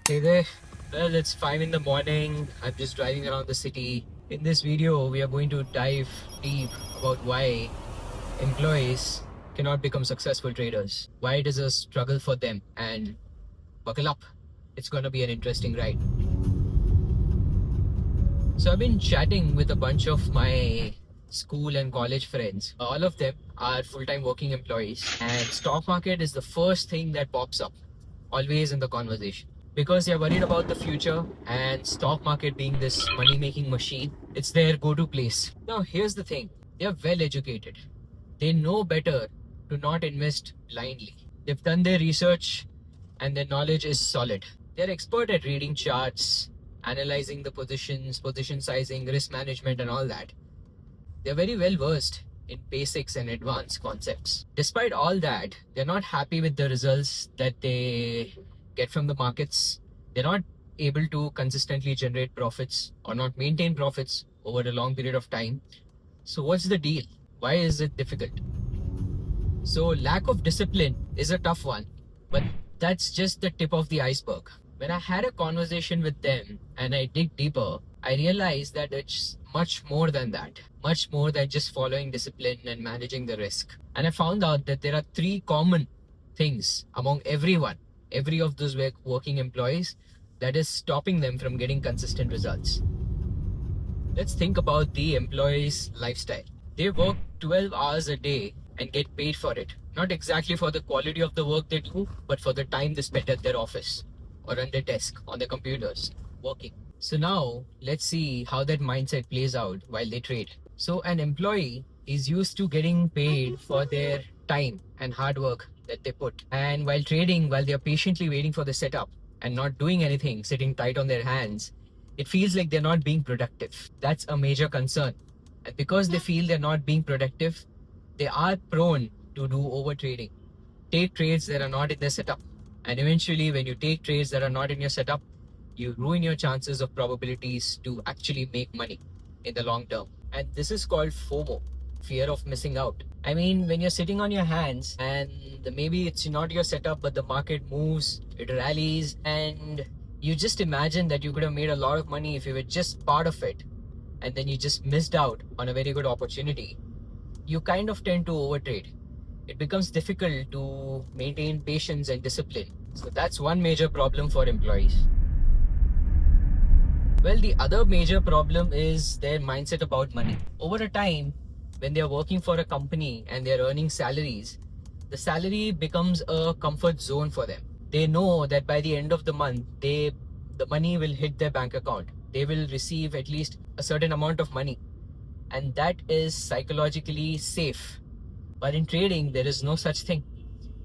Hey there. Well, it's 5 in the morning. I'm just driving around the city. In this video, we are going to dive deep about why employees cannot become successful traders, why it is a struggle for them, and buckle up. It's going to be an interesting ride. So, I've been chatting with a bunch of my school and college friends. All of them are full-time working employees, and stock market is the first thing that pops up always in the conversation because they're worried about the future, and stock market being this money making machine, it's their go-to place. Now here's the thing, they're well educated, they know better to not invest blindly. They've done their research and their knowledge is solid. They're expert at reading charts, analyzing the positions, position sizing, risk management, and all that. They're very well versed in basics and advanced concepts. Despite all that, they're not happy with the results that they get from the markets. They're not able to consistently generate profits or not maintain profits over a long period of time. So, what's the deal? Why is it difficult? So, lack of discipline is a tough one, but that's just the tip of the iceberg. When I had a conversation with them and I dig deeper, I realized that it's much more than that, much more than just following discipline and managing the risk. And I found out that there are three common things among every of those working employees that is stopping them from getting consistent results. Let's think about the employee's lifestyle. They work 12 hours a day and get paid for it. Not exactly for the quality of the work they do, but for the time they spend at their office or on their desk, on their computers, working. So now let's see how that mindset plays out while they trade. So an employee is used to getting paid for their time and hard work that they put. And while trading, while they're patiently waiting for the setup and not doing anything, sitting tight on their hands, it feels like they're not being productive. That's a major concern. And because they feel they're not being productive, they are prone to do over trading. Take trades that are not in their setup. And eventually, when you take trades that are not in your setup, you ruin your chances of probabilities to actually make money in the long term. And this is called FOMO, fear of missing out. I mean, when you're sitting on your hands and maybe it's not your setup, but the market moves, it rallies, and you just imagine that you could have made a lot of money if you were just part of it, and then you just missed out on a very good opportunity. You kind of tend to overtrade. It becomes difficult to maintain patience and discipline. So that's one major problem for employees. Well, the other major problem is their mindset about money. Over a time, when they're working for a company and they're earning salaries, the salary becomes a comfort zone for them. They know that by the end of the month, the money will hit their bank account. They will receive at least a certain amount of money, and that is psychologically safe. But in trading, there is no such thing.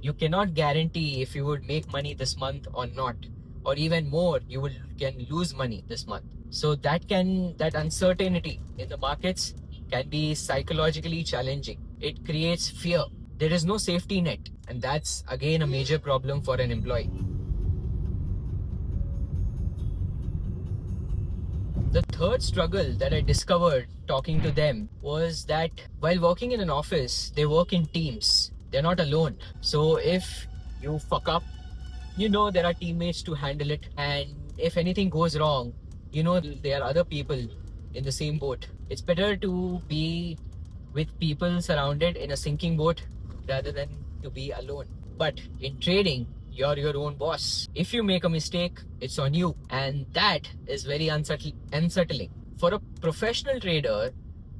You cannot guarantee if you would make money this month or not, or even more, you can lose money this month. So that uncertainty in the markets can be psychologically challenging. It creates fear. There is no safety net, and that's again a major problem for an employee. The third struggle that I discovered talking to them was that while working in an office, they work in teams. They're not alone. So if you fuck up, you know there are teammates to handle it. And if anything goes wrong, you know there are other people in the same boat. It's better to be with people surrounded in a sinking boat rather than to be alone. But in trading, you're your own boss. If you make a mistake, it's on you. And that is very unsettling. For a professional trader,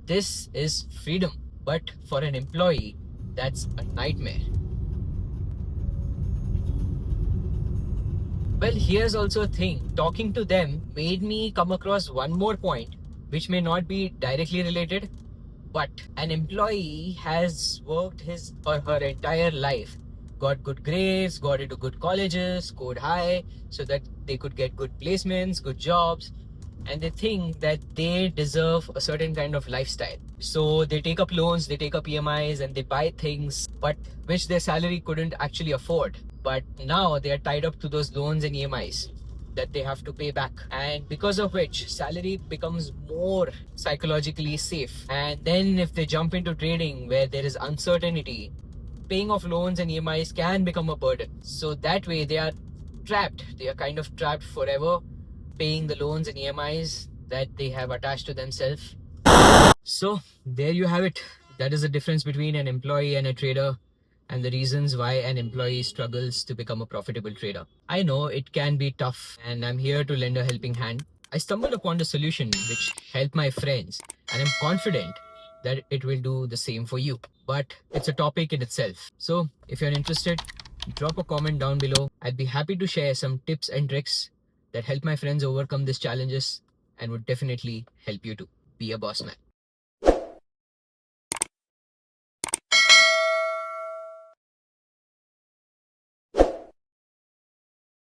this is freedom. But for an employee, that's a nightmare. Well, here's also a thing. Talking to them made me come across one more point, which may not be directly related, but an employee has worked his or her entire life, got good grades, got into good colleges, scored high so that they could get good placements, good jobs, and they think that they deserve a certain kind of lifestyle. So they take up loans, they take up EMIs, and they buy things but which their salary couldn't actually afford. But now they are tied up to those loans and EMIs that they have to pay back, and because of which salary becomes more psychologically safe. And then if they jump into trading where there is uncertainty, paying off loans and EMIs can become a burden. So that way they are trapped. They are kind of trapped forever, paying the loans and EMIs that they have attached to themselves. So there you have it. That is the difference between an employee and a trader, and the reasons why an employee struggles to become a profitable trader. I know it can be tough, and I'm here to lend a helping hand. I stumbled upon a solution which helped my friends, and I'm confident that it will do the same for you. But it's a topic in itself. So if you're interested, drop a comment down below. I'd be happy to share some tips and tricks that help my friends overcome these challenges and would definitely help you to be a boss man.